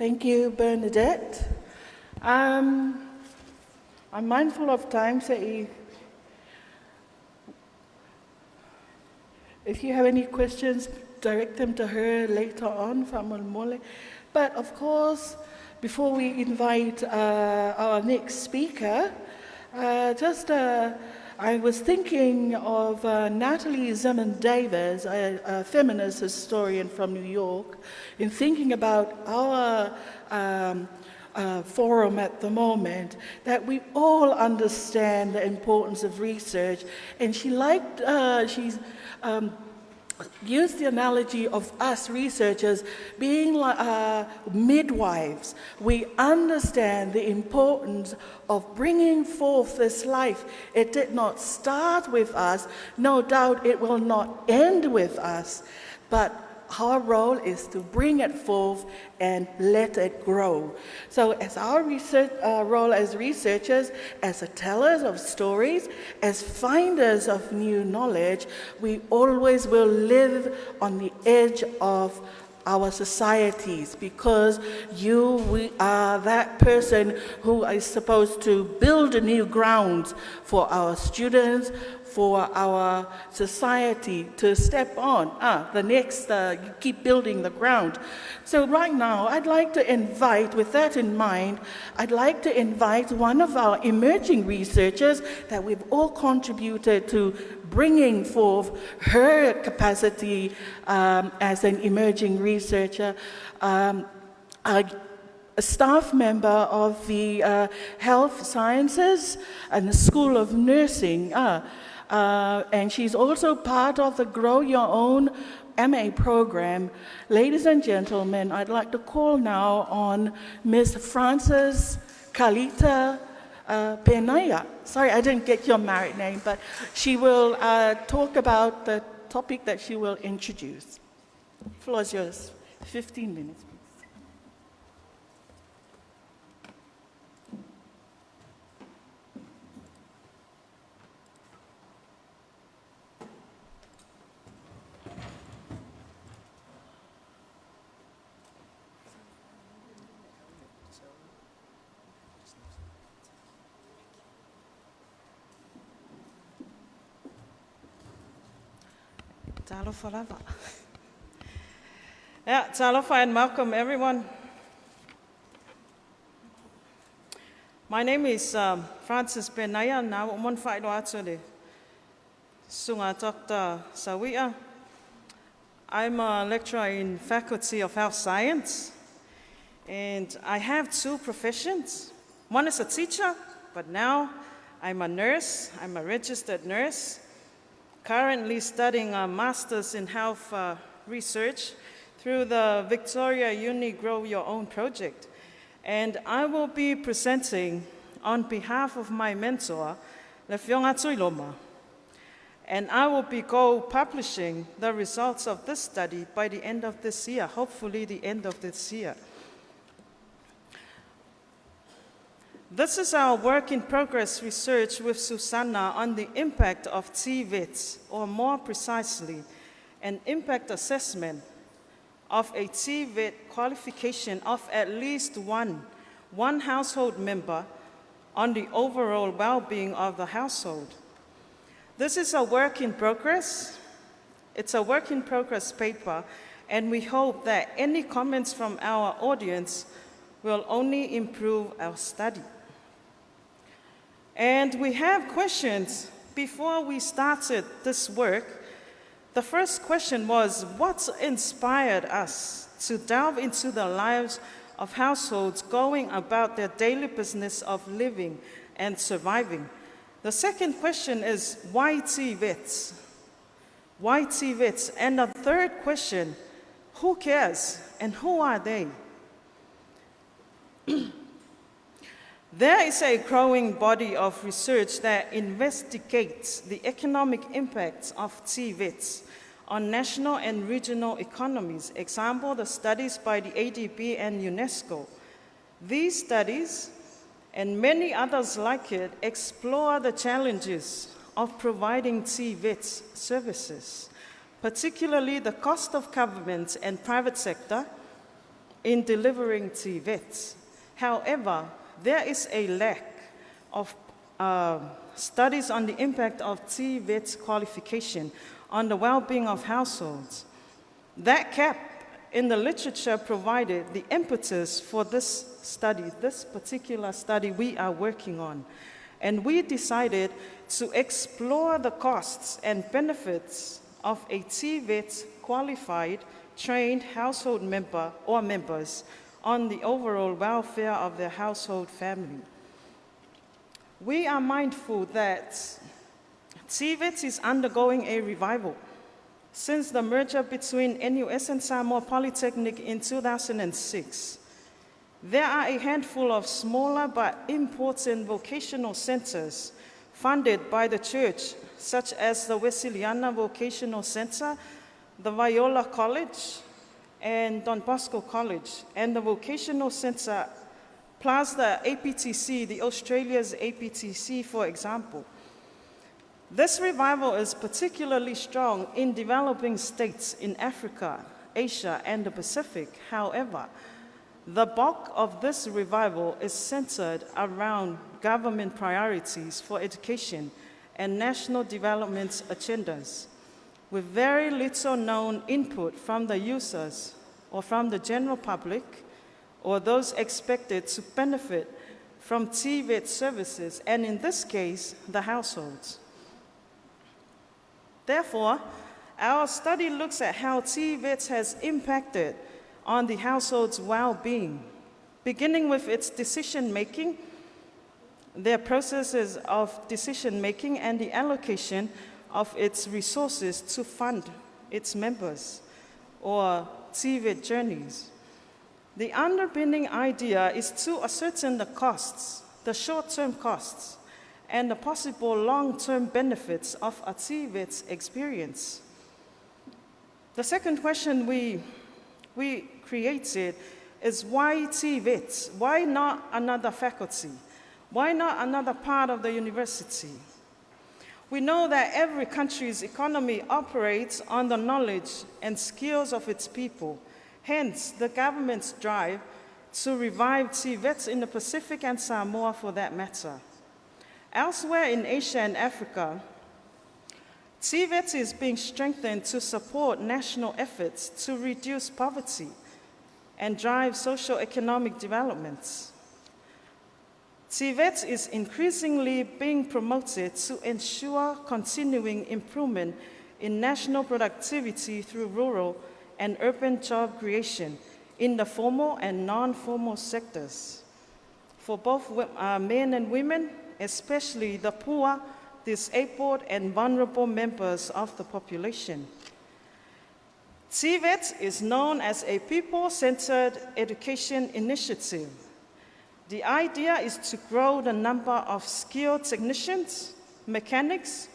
Thank you, Bernadette. I'm mindful of time, so if you have any questions, direct them to her later on, Famolmole. But of course, before we invite our next speaker, I was thinking of Natalie Zeman-Davis, a feminist historian from New York, in thinking about our forum at the moment, that we all understand the importance of research. And she's used the analogy of us researchers being like midwives. We understand the importance of bringing forth this life. It did not start with us. No doubt it will not end with us. But our role is to bring it forth and let it grow. So as our role as researchers, as tellers of stories, as finders of new knowledge, we always will live on the edge of our societies, because we are that person who is supposed to build new grounds for our students, for our society to step on. The next, you keep building the ground. So right now, I'd like to invite, with that in mind, I'd like to invite one of our emerging researchers that we've all contributed to bringing forth her capacity as an emerging researcher, a staff member of the Health Sciences and the School of Nursing. And she's also part of the Grow Your Own MA program. Ladies and gentlemen, I'd like to call now on Ms. Frances Kalita Penaia. Sorry, I didn't get your married name, but she will talk about the topic that she will introduce. The floor is yours. 15 minutes. Talofa yeah, talofa and welcome everyone. My name is Frances Penaia. Now umon whaedo atu le sunga Dr. Sawia. I'm a lecturer in Faculty of Health Science, and I have two professions. One is a teacher, but now I'm a nurse. I'm a registered nurse, currently studying a master's in health research through the Victoria Uni Grow Your Own project. And I will be presenting on behalf of my mentor, Tuiloma. And I will be co-publishing the results of this study by the end of this year, hopefully the end of this year. This is our work-in-progress research with Susana on the impact of TVET, or more precisely, an impact assessment of a TVET qualification of at least one household member on the overall well-being of the household. This is a work-in-progress. It's a work-in-progress paper, and we hope that any comments from our audience will only improve our study. And we have questions. Before we started this work, the first question was, what inspired us to delve into the lives of households going about their daily business of living and surviving? The second question is, why TVETs? Why TVETs? And the third question, who cares and who are they? There is a growing body of research that investigates the economic impacts of TVETs on national and regional economies. Example, the studies by the ADB and UNESCO. These studies, and many others like it, explore the challenges of providing TVET services, particularly the cost of government and private sector, in delivering TVET. However, there is a lack of studies on the impact of TVET qualification on the well-being of households. That gap in the literature provided the impetus for this study, this particular study we are working on. And we decided to explore the costs and benefits of a TVET qualified, trained household member or members on the overall welfare of their household family. We are mindful that TVET is undergoing a revival. Since the merger between NUS and Samoa Polytechnic in 2006, there are a handful of smaller but important vocational centers funded by the church, such as the Wesleyan Vocational Center, the Viola College, and Don Bosco College, and the Vocational Center plus the APTC, the Australia's APTC, for example. This revival is particularly strong in developing states in Africa, Asia, and the Pacific. However, the bulk of this revival is centered around government priorities for education and national development agendas, with very little known input from the users or from the general public or those expected to benefit from TVET services, and in this case, the households. Therefore, our study looks at how TVET has impacted on the household's well-being, beginning with its decision-making, their processes of decision-making, and the allocation of its resources to fund its members or TVET journeys. The underpinning idea is to ascertain the costs, the short-term costs, and the possible long-term benefits of a TVET experience. The second question we created is why TVET? Why not another faculty? Why not another part of the university? We know that every country's economy operates on the knowledge and skills of its people. Hence, the government's drive to revive TVET in the Pacific and Samoa for that matter. Elsewhere in Asia and Africa, TVET is being strengthened to support national efforts to reduce poverty and drive socio-economic developments. TVET is increasingly being promoted to ensure continuing improvement in national productivity through rural and urban job creation in the formal and non-formal sectors for both men and women, especially the poor, disabled, and vulnerable members of the population. TVET is known as a people-centered education initiative. The idea is to grow the number of skilled technicians, mechanics,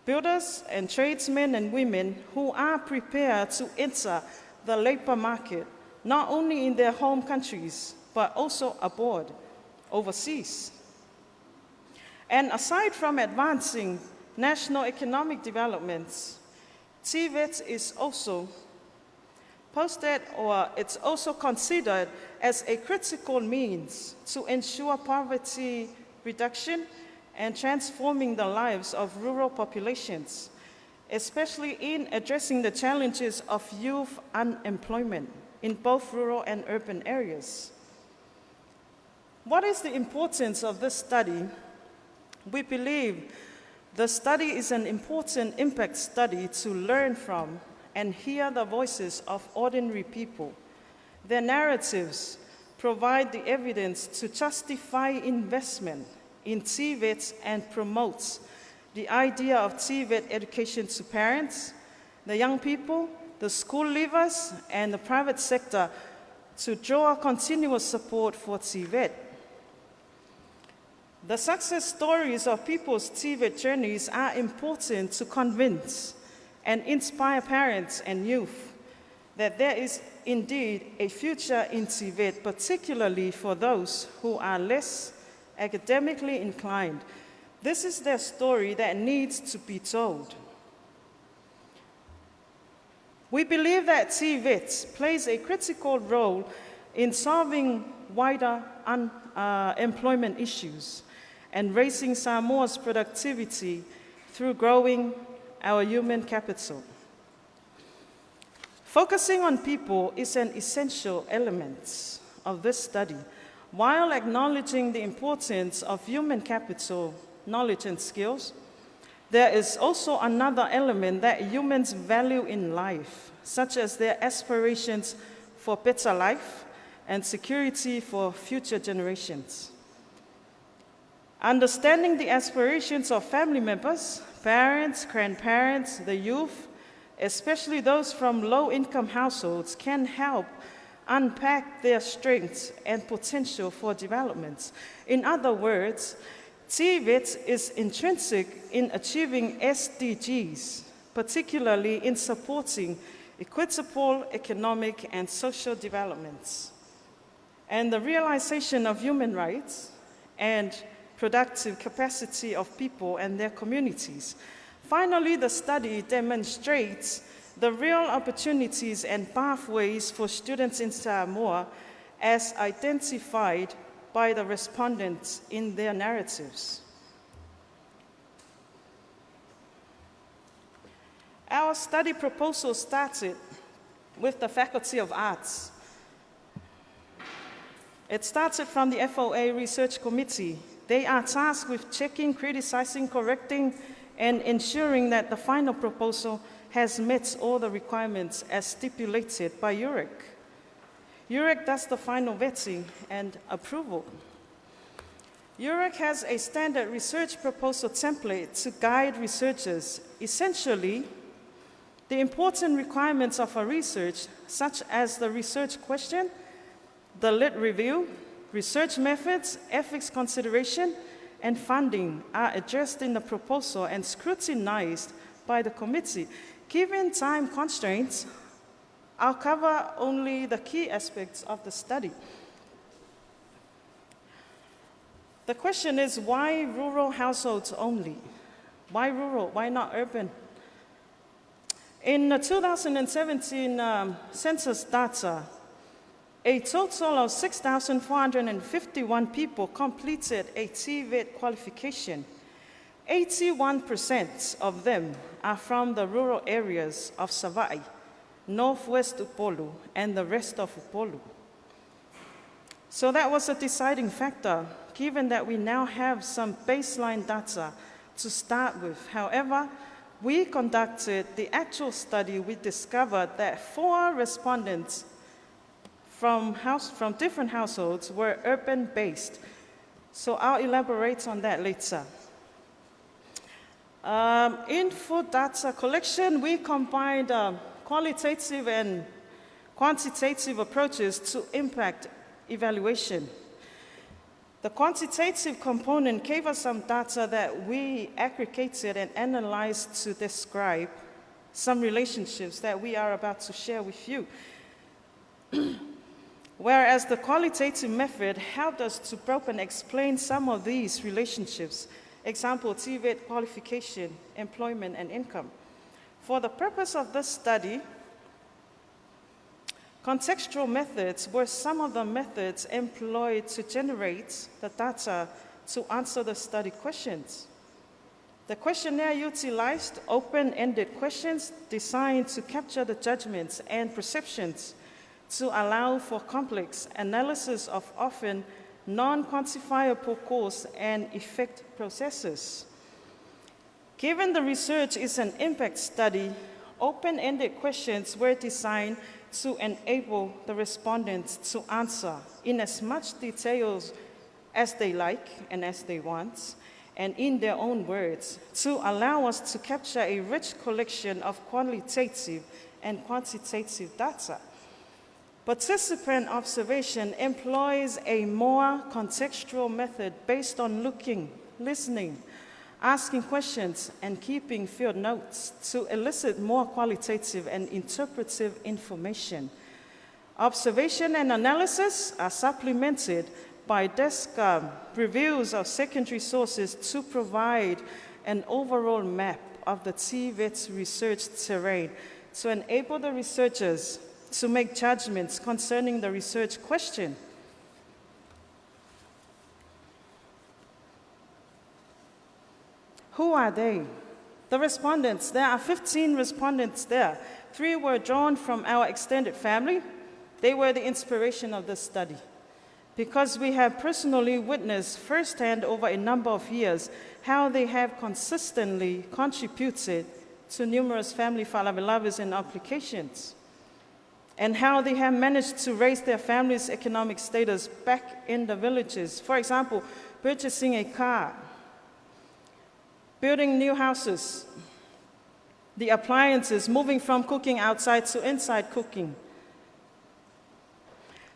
builders, and tradesmen and women who are prepared to enter the labor market, not only in their home countries, but also abroad, overseas. And aside from advancing national economic developments, TVET is also it's also considered as a critical means to ensure poverty reduction and transforming the lives of rural populations, especially in addressing the challenges of youth unemployment in both rural and urban areas. What is the importance of this study? We believe the study is an important impact study to learn from and hear the voices of ordinary people. Their narratives provide the evidence to justify investment in TVET and promotes the idea of TVET education to parents, the young people, the school leavers, and the private sector to draw continuous support for TVET. The success stories of people's TVET journeys are important to convince and inspire parents and youth that there is indeed a future in TVET, particularly for those who are less academically inclined. This is their story that needs to be told. We believe that TVET plays a critical role in solving wider employment issues and raising Samoa's productivity through growing our human capital. Focusing on people is an essential element of this study, while acknowledging the importance of human capital, knowledge and skills. There is also another element that humans value in life, such as their aspirations for better life and security for future generations. Understanding the aspirations of family members, parents, grandparents, the youth, especially those from low-income households, can help unpack their strengths and potential for development. In other words, TVET is intrinsic in achieving SDGs, particularly in supporting equitable economic and social developments, and the realization of human rights and productive capacity of people and their communities. Finally, the study demonstrates the real opportunities and pathways for students in Samoa as identified by the respondents in their narratives. Our study proposal started with the Faculty of Arts. It started from the FOA Research Committee. They are tasked with checking, criticizing, correcting, and ensuring that the final proposal has met all the requirements as stipulated by UREC. UREC does the final vetting and approval. UREC has a standard research proposal template to guide researchers. Essentially, the important requirements of a research, such as the research question, the lit review, research methods, ethics consideration, and funding are addressed in the proposal and scrutinized by the committee. Given time constraints, I'll cover only the key aspects of the study. The question is, why rural households only? Why rural? Why not urban? In the 2017 census data, a total of 6,451 people completed a TVET qualification. 81% of them are from the rural areas of Savai, northwest Upolu, and the rest of Upolu. So that was a deciding factor, given that we now have some baseline data to start with. However, we conducted the actual study. We discovered that 4 respondents from different households were urban-based. So I'll elaborate on that later. In food data collection, we combined qualitative and quantitative approaches to impact evaluation. The quantitative component gave us some data that we aggregated and analyzed to describe some relationships that we are about to share with you. Whereas the qualitative method helped us to probe and explain some of these relationships. Example, TVET qualification, employment, and income. For the purpose of this study, contextual methods were some of the methods employed to generate the data to answer the study questions. The questionnaire utilized open-ended questions designed to capture the judgments and perceptions to allow for complex analysis of often non-quantifiable cause and effect processes. Given the research is an impact study, open-ended questions were designed to enable the respondents to answer in as much detail as they like and as they want, and in their own words, to allow us to capture a rich collection of qualitative and quantitative data. Participant observation employs a more contextual method based on looking, listening, asking questions, and keeping field notes to elicit more qualitative and interpretive information. Observation and analysis are supplemented by desk reviews of secondary sources to provide an overall map of the TVET research terrain to enable the researchers to make judgments concerning the research question. Who are they? The respondents, there are 15 respondents there. 3 were drawn from our extended family. They were the inspiration of this study, because we have personally witnessed firsthand over a number of years how they have consistently contributed to numerous family falavelavas and applications, and how they have managed to raise their family's economic status back in the villages. For example, purchasing a car, building new houses, the appliances, moving from cooking outside to inside cooking.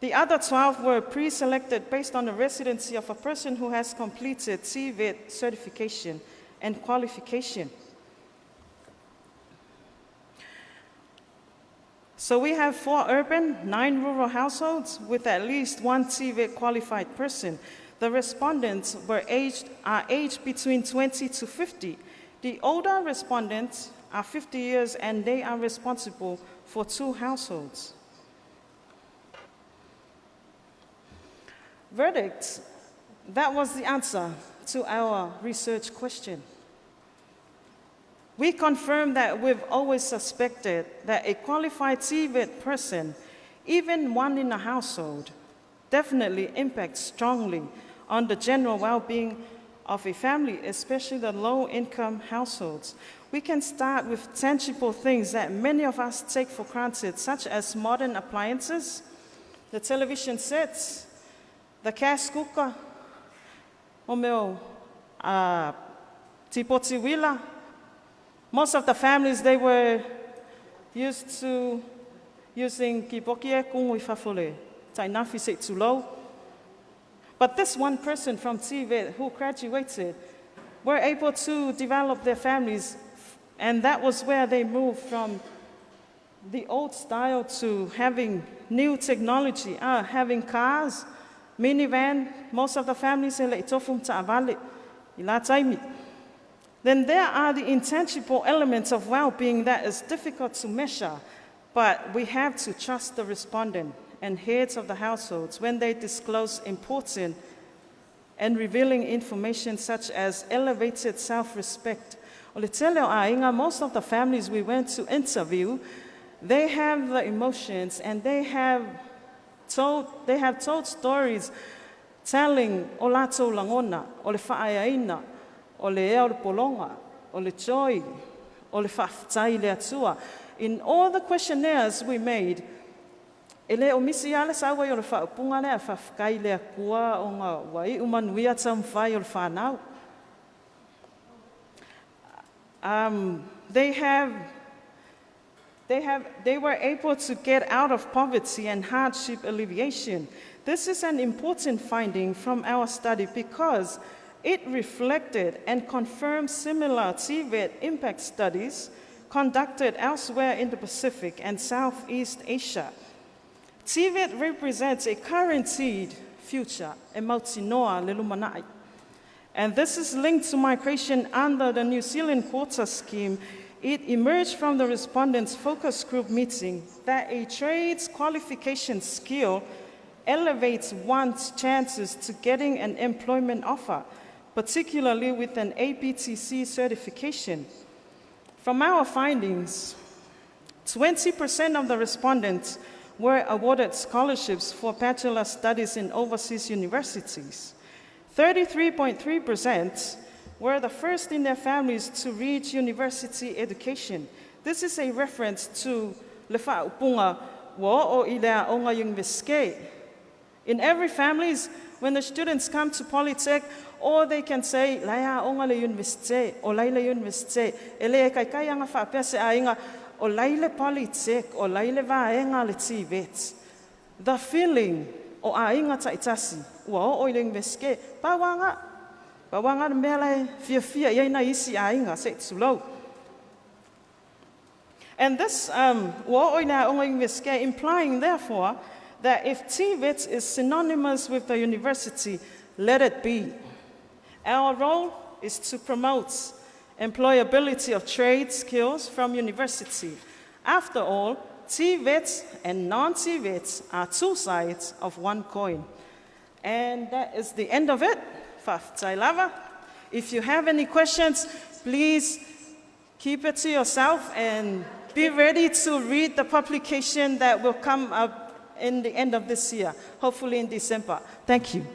The other 12 were pre-selected based on the residency of a person who has completed TVET certification and qualification. So we have 4 urban, 9 rural households with at least 1 TVET qualified person. The respondents are aged between 20 to 50. The older respondents are 50 years and they are responsible for 2 households. Verdict, that was the answer to our research question. We confirm that we've always suspected that a qualified TVET person, even one in a household, definitely impacts strongly on the general well-being of a family, especially the low-income households. We can start with tangible things that many of us take for granted, such as modern appliances, the television sets, the gas cooker, tipoti wila. Most of the families, they were used to using kipokie kung wifafole, tainafi se tulo. But this one person from TVET who graduated were able to develop their families, and that was where they moved from the old style to having new technology, having cars, minivan. Most of the families in Leitofum Ta'avale, Ilataimi. Then there are the intangible elements of well-being that is difficult to measure, but we have to trust the respondent and heads of the households when they disclose important and revealing information such as elevated self-respect. Most of the families we went to interview, they have the emotions and they have told stories telling o lato langona, o le whaaina, o le eo le polonga, o le joy, o le whaftai le atua. In all the questionnaires we made, ele o misi ale sawa o le whaupunga le a whafkai le akua o ngā wai umanuia tam whai o le whanau. They were able to get out of poverty and hardship alleviation. This is an important finding from our study because it reflected and confirmed similar TVET impact studies conducted elsewhere in the Pacific and Southeast Asia. TVET represents a guaranteed future, e mautinoa le lumanai. And this is linked to migration under the New Zealand quota scheme. It emerged from the respondents' focus group meeting that a trade's qualification skill elevates one's chances to getting an employment offer, particularly with an APTC certification. From our findings, 20% of the respondents were awarded scholarships for bachelor studies in overseas universities. 33.3% were the first in their families to reach university education. This is a reference to le whaupunga wa o ilea o ngā university. In every family, when the students come to Polytech, or they can say, laia o ngā le university, o laile university, e le kai kai anga whapea se ainga, o laile Polytech, o laile vaenga le TVET. The feeling o ainga taitasi, ua o ile university, pawanga mele fia iaina isi ainga se tsulau. And this ua o ina o university, implying therefore that if TVET is synonymous with the university, let it be. Our role is to promote employability of trade skills from university. After all, TVETs and non-TVETs are two sides of one coin. And that is the end of it for Tailava. If you have any questions, please keep it to yourself and be ready to read the publication that will come up in the end of this year, hopefully in December. Thank you.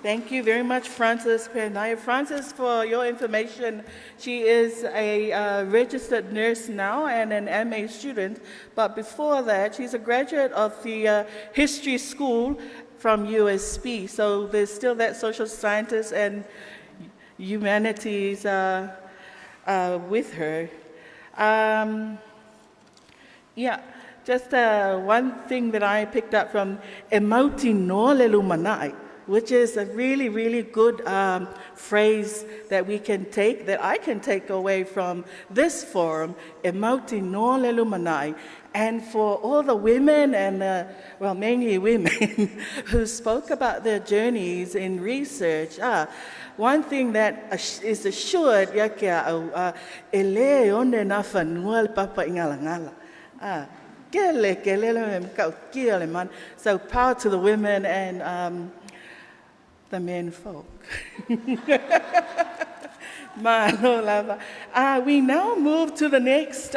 Thank you very much, Frances Penaia. Frances, for your information, she is a registered nurse now and an MA student, but before that, she's a graduate of the history school from USP, so there's still that social scientist and humanities with her. Just one thing that I picked up from e mauti no le lumanai, which is a really, really good phrase that we can take, that I can take away from this forum, e mauti no le lumanai. And for all the women and, well, mainly women, who spoke about their journeys in research, one thing that is assured, ele onde na whanua papa ingalangala. So power to the women and the men folk. We now move to the next